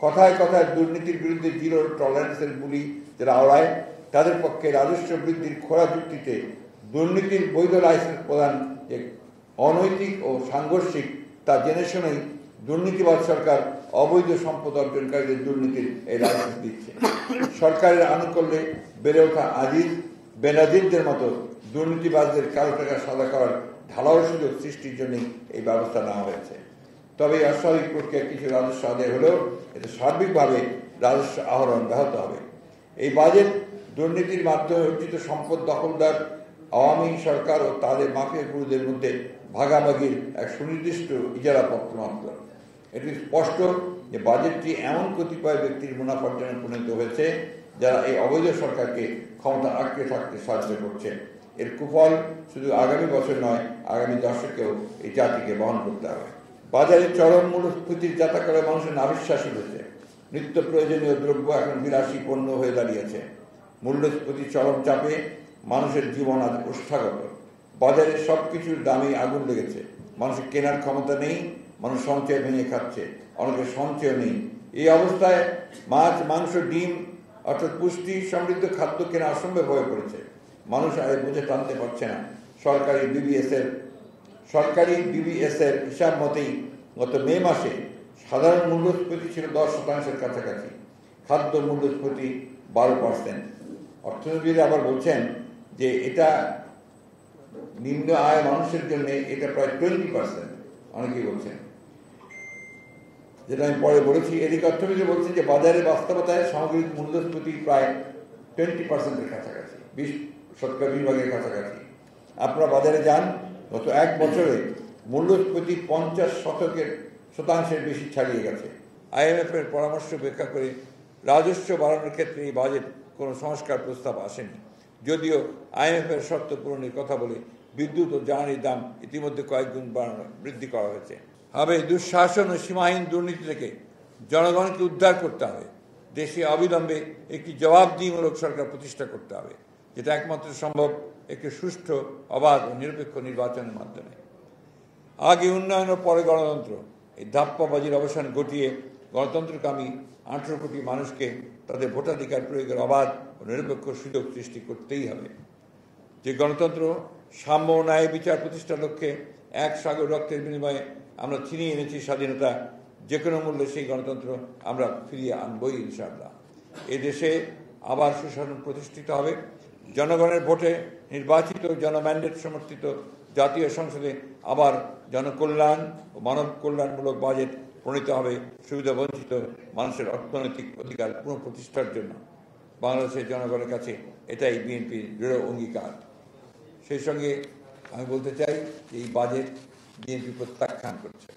কথায় কথায় দুর্নীতির বিরুদ্ধে জিরো টলারেন্সের বুলি যারা আওড়ায়, তাদের পক্ষে রাজস্ব বৃদ্ধির খোলা যুক্তিতে দুর্নীতির বৈধ লাইসেন্স প্রদান যে অনৈতিক ও সাংঘর্ষিক তা জেনে শুনেই দুর্নীতিবাদ সরকার অবৈধ সম্পদ অর্জনকারীদের দুর্নীতির এই লাইসেন্স দিচ্ছে। সরকারের আনুকূল্যে বেড়ে ওঠা আজিজ বেনাজিরদের মতো দুর্নীতিবাদদের কালো টাকা সাদা করার ঢালাও সুযোগ সৃষ্টির জন্যই এই ব্যবস্থা নেওয়া হয়েছে। তবে এই অস্বাভাবিক প্রক্রিয়া কিছু রাজস্ব আদায় হলেও এতে সার্বিকভাবে রাজস্ব আহরণ ব্যাহত হবে। এই বাজেট দুর্নীতির মাধ্যমে অর্জিত সম্পদ দখলদার আওয়ামী সরকার ও তাদের মাফিয়া গুরুদের মধ্যে ভাগাভাগির এক সুনির্দিষ্ট ইজারাপত্র মাত্র। এটি স্পষ্ট যে বাজেটটি এমন কতিপয় ব্যক্তির মুনাফার্জনে পরিণত হয়েছে যারা এই অবৈধ সরকারকে ক্ষমতা আঁকড়ে থাকতে সাহায্য করছে। এর কুফল শুধু আগামী বছর নয়, আগামী দশকেও এই জাতিকে বহন করতে হবে। বাজারে চরম মূল্যস্ফীতির যাতা করে মানুষের নাভিশ্বাসী হয়েছে। নিত্য প্রয়োজনীয় দ্রব্য এখন বিলাসী পণ্য হয়ে দাঁড়িয়েছে। মূল্যস্ফীতির চরম চাপে মানুষের জীবন আজ ওষ্ঠাগত। বাজারে সবকিছুর দামে আগুন লেগেছে। মানুষের কেনার ক্ষমতা নেই, মানুষ সঞ্চয় ভেঙে খাচ্ছে, অনেকের সঞ্চয় নেই। এই অবস্থায় মাছ, মাংস, ডিম অর্থাৎ পুষ্টি সমৃদ্ধ খাদ্য কেনা অসম্ভব হয়ে পড়েছে। মানুষ আর বুঝে টানতে পারছে না। সরকারি বিবিএস এর হিসাব মতেই গত মে মাসে সাধারণ মূল্যস্ফীতি ছিল 10% কাছাকাছি, খাদ্য মূল্যস্ফীতি 12%। অর্থনীতিবিদরা আবার বলছেন যে এটা নিম্ন আয় মানুষের জন্য এটা প্রায় 20%, অনেকেই বলছেন, যেটা আমি পরে বলেছি। এদিকে অর্থনীতি বলছেন যে বাজারে বাস্তবতায় সামগ্রিক মূল্যস্ফীতি প্রায় 20%-এর কাছাকাছি, 20% কাছাকাছি। আপনারা বাজারে যান, গত এক বছরে মূল্যস্ফীতি 50% বেশি ছাড়িয়ে গেছে। IMF এর পরামর্শ উপেক্ষা করে রাজস্ব বাড়ানোর ক্ষেত্রে এই বাজেট কোনো সংস্কার প্রস্তাব আসেনি। যদিও IMF এর শর্ত পূরণের কথা বলে বিদ্যুৎ ও জ্বালানির দাম ইতিমধ্যে কয়েক গুণ বৃদ্ধি করা হয়েছে। হবে দুঃশাসন ও সীমাহীন দুর্নীতি থেকে জনগণকে উদ্ধার করতে হবে। দেশে অবিলম্বে একটি জবাবদিহিমূলক সরকার প্রতিষ্ঠা করতে হবে, যেটা একমাত্র সম্ভব একটি সুষ্ঠু, অবাধ ও নিরপেক্ষ নির্বাচনের মাধ্যমে। আগে উন্নয়ন ও পরে গণতন্ত্র, এই ধাপ্পাবাজির অবসান ঘটিয়ে গণতন্ত্রকামী 18 কোটি মানুষকে তাদের ভোটাধিকার প্রয়োগের অবাধ ও নিরপেক্ষ সুযোগ সৃষ্টি করতেই হবে। যে গণতন্ত্র সাম্য ও ন্যায় বিচার প্রতিষ্ঠার লক্ষ্যে এক সাগর রক্তের বিনিময়ে আমরা ছিনিয়ে এনেছি স্বাধীনতা, যে কোনো মূল্যে সেই গণতন্ত্র আমরা ফিরিয়ে আনবই ইনশাআল্লাহ। এই দেশে আবার সুশাসন প্রতিষ্ঠিত হবে। জনগণের ভোটে নির্বাচিত জনম্যান্ডেট সমর্থিত জাতীয় সংসদে আবার জনকল্যাণ ও মানব কল্যাণমূলক বাজেট প্রণীত হবে সুবিধাবঞ্চিত মানুষের অর্থনৈতিক অধিকার পুনঃপ্রতিষ্ঠার জন্য। বাংলাদেশের জনগণের কাছে এটাই বিএনপির দৃঢ় অঙ্গীকার। সেই সঙ্গে আমি বলতে চাই যে এই বাজেট বিএনপি প্রত্যাখ্যান করছে।